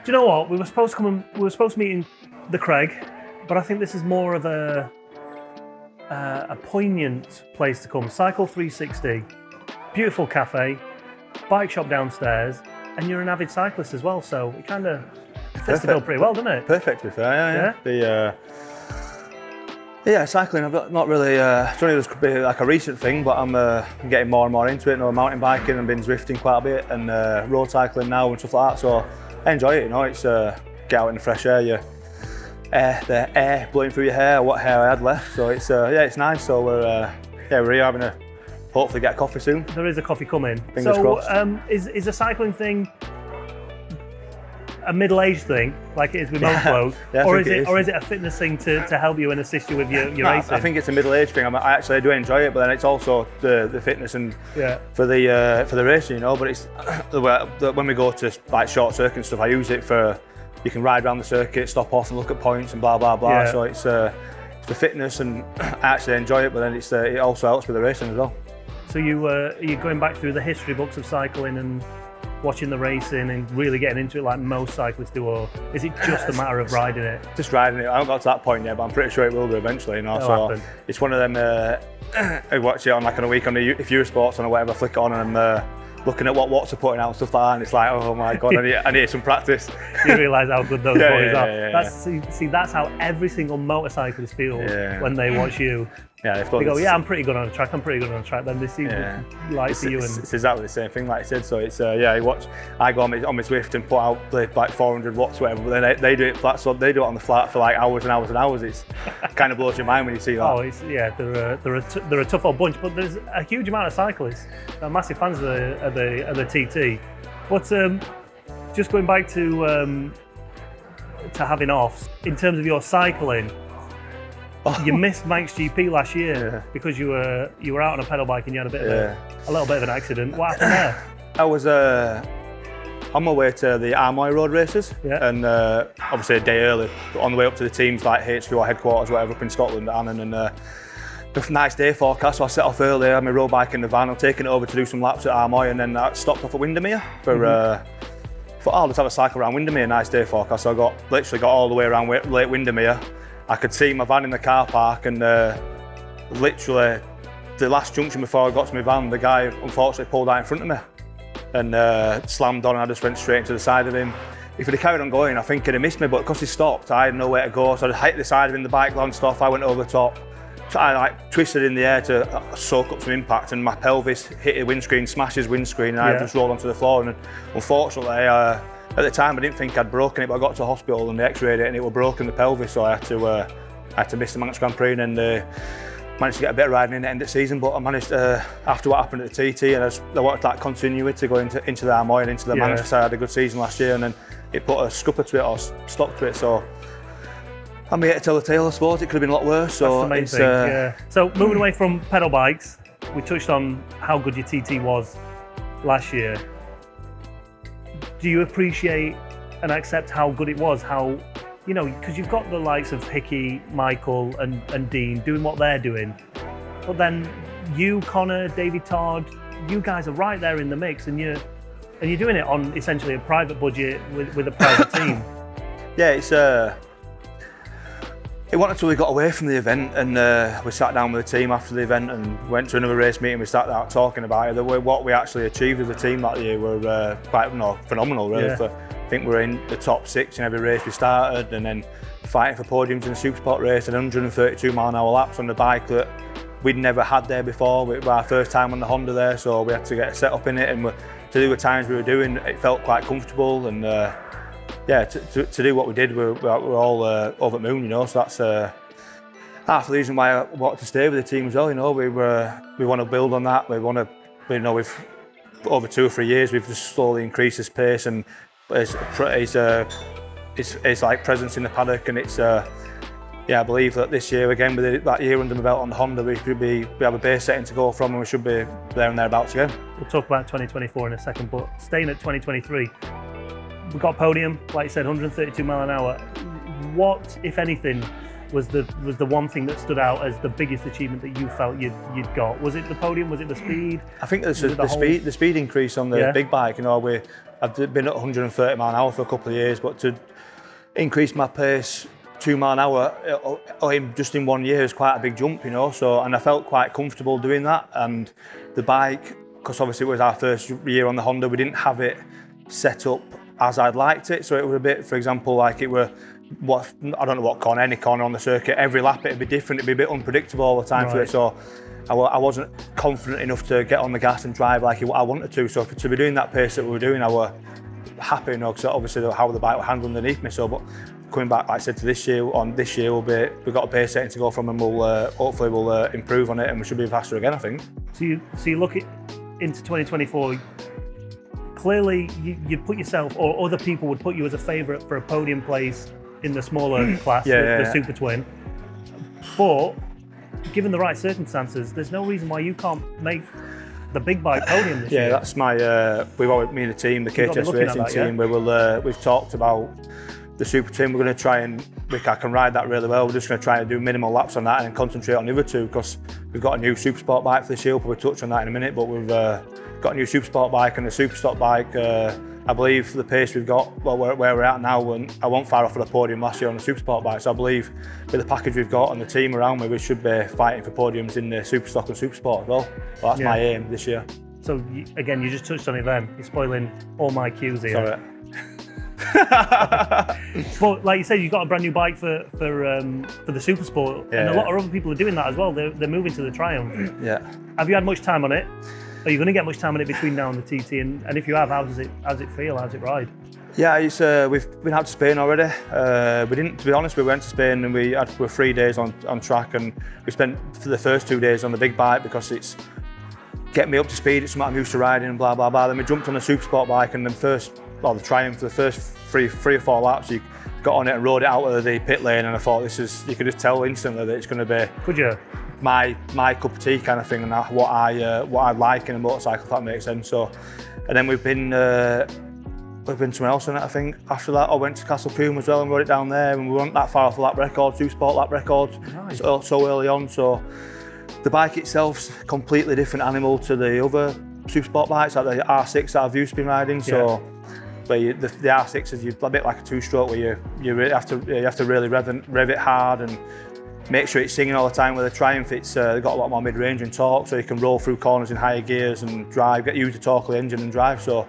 Do you know what? We were supposed to meet in the Craig, but I think this is more of a poignant place to come. Cycle 360, beautiful cafe, bike shop downstairs, and you're an avid cyclist as well, so it kind of fits the bill pretty well, doesn't it? Perfect, to be fair. Yeah, cycling. I've not really. It's only just be like a recent thing, but I'm getting more and more into it. Mountain biking and been Zwifting quite a bit, and road cycling now and stuff like that. So I enjoy it. It's get out in the fresh air. The air blowing through your hair, what hair I had left. So it's it's nice. So we're here having a hopefully get a coffee soon. There is a coffee coming. Fingers crossed. Is a cycling thing a middle-aged thing, like it is with most blokes, or is it a fitness thing to help you and assist you with your racing? I think it's a middle-aged thing. I actually do enjoy it, but then it's also the fitness and for the racing, But it's when we go to like short circuit and stuff, I use it for you can ride around the circuit, stop off and look at points and blah blah blah. So it's for fitness, and I actually enjoy it, but then it also helps with the racing as well. So you're going back through the history books of cycling and watching the racing and really getting into it like most cyclists do, or is it just a matter of riding it? Just riding it. I haven't got to that point yet, but I'm pretty sure it will do eventually. So it's one of them. I watch it on a week on if Eurosports or whatever, flick it on, and I'm looking at what Watts are putting out and stuff like that, and it's like, oh my god, I need some practice. You realise how good those boys are. See, that's how every single motorcyclist feels when they watch you. Yeah, they go, I'm pretty good on the track. I'm pretty good on the track. Then they see like you, and it's exactly the same thing, like I said. So it's I go on my Zwift and put out like 400 watts, whatever. But then they do it flat, so they do it on the flat for like hours and hours and hours. It's kind of blows your mind when you see that. Oh, they're a tough old bunch, but there's a huge amount of cyclists. They're massive fans of the TT. But just going back to having offs in terms of your cycling. You missed Manx GP last year because you were out on a pedal bike and you had a little bit of an accident. What happened there? I was on my way to the Armoy road races, and obviously a day early, on the way up to the teams like HQ or headquarters, whatever, up in Scotland at Annan, and a nice day forecast. So I set off early, I had my road bike in the van, I'm taking it over to do some laps at Armoy, and then I stopped off at Windermere for I'll just have a cycle around Windermere. Nice day forecast. So I literally got all the way around Lake Windermere. I could see my van in the car park, and literally the last junction before I got to my van, the guy unfortunately pulled out in front of me and slammed on, and I just went straight into the side of him. If he'd have carried on going, I think he'd have missed me, but because he stopped, I had nowhere to go, so I hit the side of him, the bike launched off, I went over the top. So I twisted in the air to soak up some impact, and my pelvis hit the windscreen, smashed his windscreen, and I just rolled onto the floor. And unfortunately, at the time I didn't think I'd broken it, but I got to the hospital and they x-rayed it and it was broken, the pelvis, so I had to miss the Manx Grand Prix, and then managed to get a bit of riding in the end of the season. But I managed after what happened at the TT, and I wanted that continuity to go into the Armoy and into the Manx. I had a good season last year, and then it put a scupper to it or stop to it, so I'm here to tell the tale. I suppose it could have been a lot worse. So that's the main thing. So moving away from pedal bikes, we touched on how good your TT was last year. Do you appreciate and accept how good it was? How, because you've got the likes of Hickey, Michael and Dean doing what they're doing, but then you, Connor, David Todd, you guys are right there in the mix, and you're doing it on essentially a private budget with a private team. Yeah, it wasn't until we got away from the event and we sat down with the team after the event and went to another race meeting. We sat down talking about it. What we actually achieved as a team that year were quite phenomenal, really. I think we're in the top 6 in every race we started, and then fighting for podiums in the Supersport race and 132 mile/hour laps on the bike that we'd never had there before. It was our first time on the Honda there, so we had to get set up in it, and to do the times we were doing, it felt quite comfortable. And to do what we did, we're all over the moon, so that's half the reason why I wanted to stay with the team as well. We want to build on that. We want to, we've over 2 or 3 years, we've just slowly increased his pace and his like presence in the paddock, and it's I believe that this year again, with that year under my belt on the Honda, we have a base setting to go from, and we should be there and thereabouts again. We'll talk about 2024 in a second, but staying at 2023. We got podium, like you said, 132 mile an hour. What, if anything, was the one thing that stood out as the biggest achievement that you felt you'd got? Was it the podium? Was it the speed? I think it's the speed increase on the big bike. You know, I've been at 130 mile an hour for a couple of years, but to increase my pace 2 mile an hour just in 1 year is quite a big jump, you know. So, and I felt quite comfortable doing that. And the bike, because obviously it was our first year on the Honda, we didn't have it set up as I'd liked it. So it was a bit, for example, like it were, I don't know what corner, any corner on the circuit, every lap it'd be different, it'd be a bit unpredictable all the time for it. So I wasn't confident enough to get on the gas and drive like I wanted to. So to be doing that pace that we were doing, I were happy, you know, because obviously how the bike would handle underneath me. So, but coming back, like I said, to this year, we've got a pace setting to go from, and hopefully we'll improve on it, and we should be faster again, I think. So you look into 2024. Clearly, you'd put yourself, or other people would put you as a favourite for a podium place in the smaller class, the Super Twin. But given the right circumstances, there's no reason why you can't make the big bike podium this year. Yeah, that's my. Me and the team, the KTS racing team, we've talked about the Super Twin. We're going to try and I can ride that really well. We're just going to try and do minimal laps on that and then concentrate on the other two, because we've got a new Super Sport bike for this year. We'll probably touch on that in a minute, but we've got a new Super Sport bike and a Super Stock bike. I believe the pace we've got, well, where we're at now, and I wasn't far off of the podium last year on the Super Sport bike. So I believe with the package we've got and the team around me, we should be fighting for podiums in the Super Stock and Super Sport as well. So that's my aim this year. So again, you just touched on it then. You're spoiling all my cues here. Sorry. But like you said, you've got a brand new bike for the Super Sport, and a lot of other people are doing that as well. They're moving to the Triumph. Yeah. Have you had much time on it? Are you going to get much time on it between now and the TT? And if you have, how does it feel? How does it ride? Yeah, it's we've been out to Spain already. We didn't, to be honest, we went to Spain and we were 3 days on track, and we spent for the first 2 days on the big bike because it's get me up to speed. It's something I'm used to riding and blah blah blah. Then we jumped on the Super Sport bike, and then the Triumph, for the first three or four laps, you got on it and rode it out of the pit lane, and I thought you could just tell instantly that it's going to be. Could you? My cup of tea kind of thing, and what I like in a motorcycle, if that makes sense. So, and then we've been somewhere else on it, I think. After that, I went to Castle Coombe as well and rode it down there, and we weren't that far off the lap record, Super Sport lap record, nice. so early on. So the bike itself's a completely different animal to the other Super Sport bikes, like the R6 that I've used to be riding. So, but the R6 is a bit like a two-stroke where you really have to really rev it hard and make sure it's singing all the time. With the Triumph, it's got a lot more mid-range and torque, so you can roll through corners in higher gears and use the torque of the engine and drive. So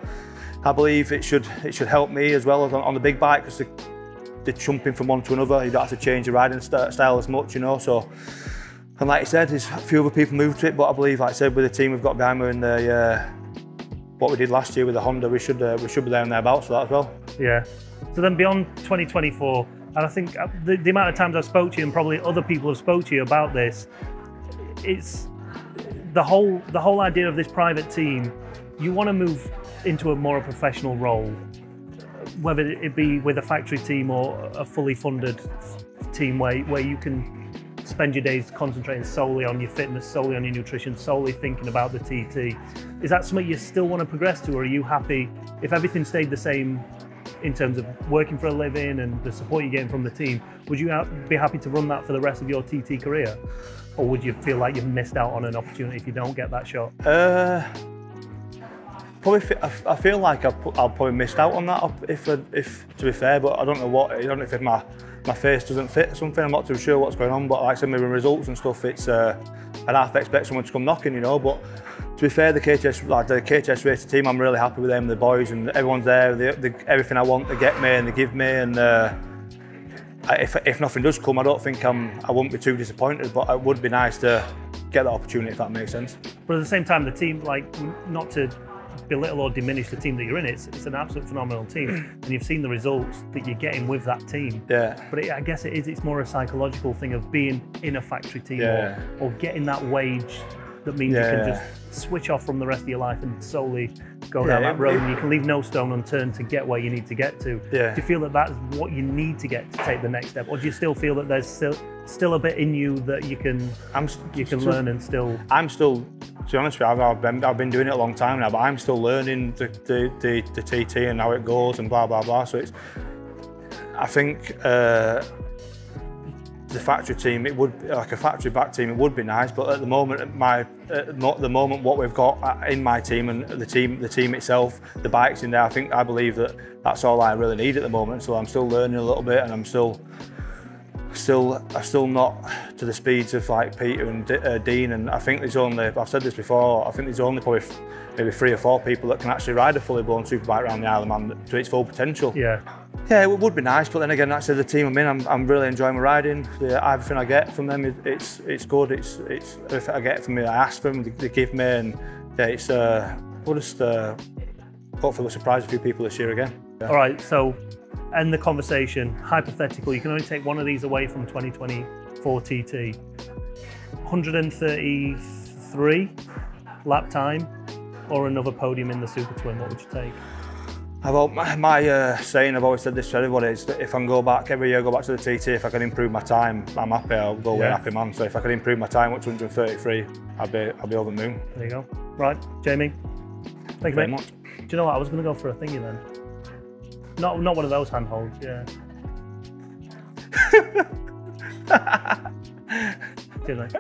I believe it should help me as well as on the big bike, because the jumping from one to another, you don't have to change your riding style as much, you know. So, and like I said, there's a few other people moved to it, but I believe, like I said, with the team we've got behind me and what we did last year with the Honda, we should be there and thereabouts for that as well. Yeah. So then beyond 2024. And I think the amount of times I've spoke to you, and probably other people have spoke to you about this, it's the whole idea of this private team. You want to move into a more professional role, whether it be with a factory team or a fully funded team where you can spend your days concentrating solely on your fitness, solely on your nutrition, solely thinking about the TT. Is that something you still want to progress to, or are you happy if everything stayed the same in terms of working for a living and the support you're getting from the team? Would you be happy to run that for the rest of your TT career? Or would you feel like you've missed out on an opportunity if you don't get that shot? I feel like I've probably missed out on that, if to be fair, but I don't know if my face doesn't fit something. I'm not too sure what's going on, but like I said, maybe results and stuff, it's I'd half expect someone to come knocking, you know. But to be fair, the KTS racing team, I'm really happy with them, the boys, and everyone's there. Everything I want, they get me and they give me. And if nothing does come, I don't think I won't be too disappointed. But it would be nice to get that opportunity, if that makes sense. But at the same time, the team, like, not to belittle or diminish the team that you're in, it's an absolute phenomenal team, and you've seen the results that you're getting with that team. Yeah. But I guess it's more a psychological thing of being in a factory team, or getting that wage that means you can just switch off from the rest of your life and solely go down that road, and you can leave no stone unturned to get where you need to get to. Yeah. Do you feel that that's what you need to get to take the next step, or do you still feel that there's still a bit in you that you can learn and still? I'm still, to be honest with you, I've been doing it a long time now, but I'm still learning the TT and how it goes and blah blah blah. So I think the the factory team, it would like a factory back team. It would be nice, but at the moment, the moment what we've got in my team and the team itself, the bikes in there, I believe that that's all I really need at the moment. So I'm still learning a little bit, and I'm still not to the speeds of like Peter and Dean. And I think there's only, I've said this before, I think there's only probably maybe 3 or 4 people that can actually ride a fully blown superbike around the Isle of Man to its full potential. Yeah. Yeah, it would be nice, but then again, that's the team I'm in. I'm really enjoying my riding. Everything I get from them, it's good. It's everything I get from me, I ask for them, they give me, and yeah, it's we'll just hopefully we'll surprise a few people this year again. Yeah. All right, so end the conversation. Hypothetical, you can only take one of these away from 2024 TT. 133 lap time, or another podium in the Super Twin. What would you take? My saying, I've always said this to everybody, is that if I can go back every year, go back to the TT, if I can improve my time, I'm happy. I'll go away happy, man. So if I can improve my time up to 133, I'll be over the moon. There you go. Right, Jamie. Thank you very much. Do you know what? I was going to go for a thingy then. Not one of those handholds. Yeah. Cheers, mate.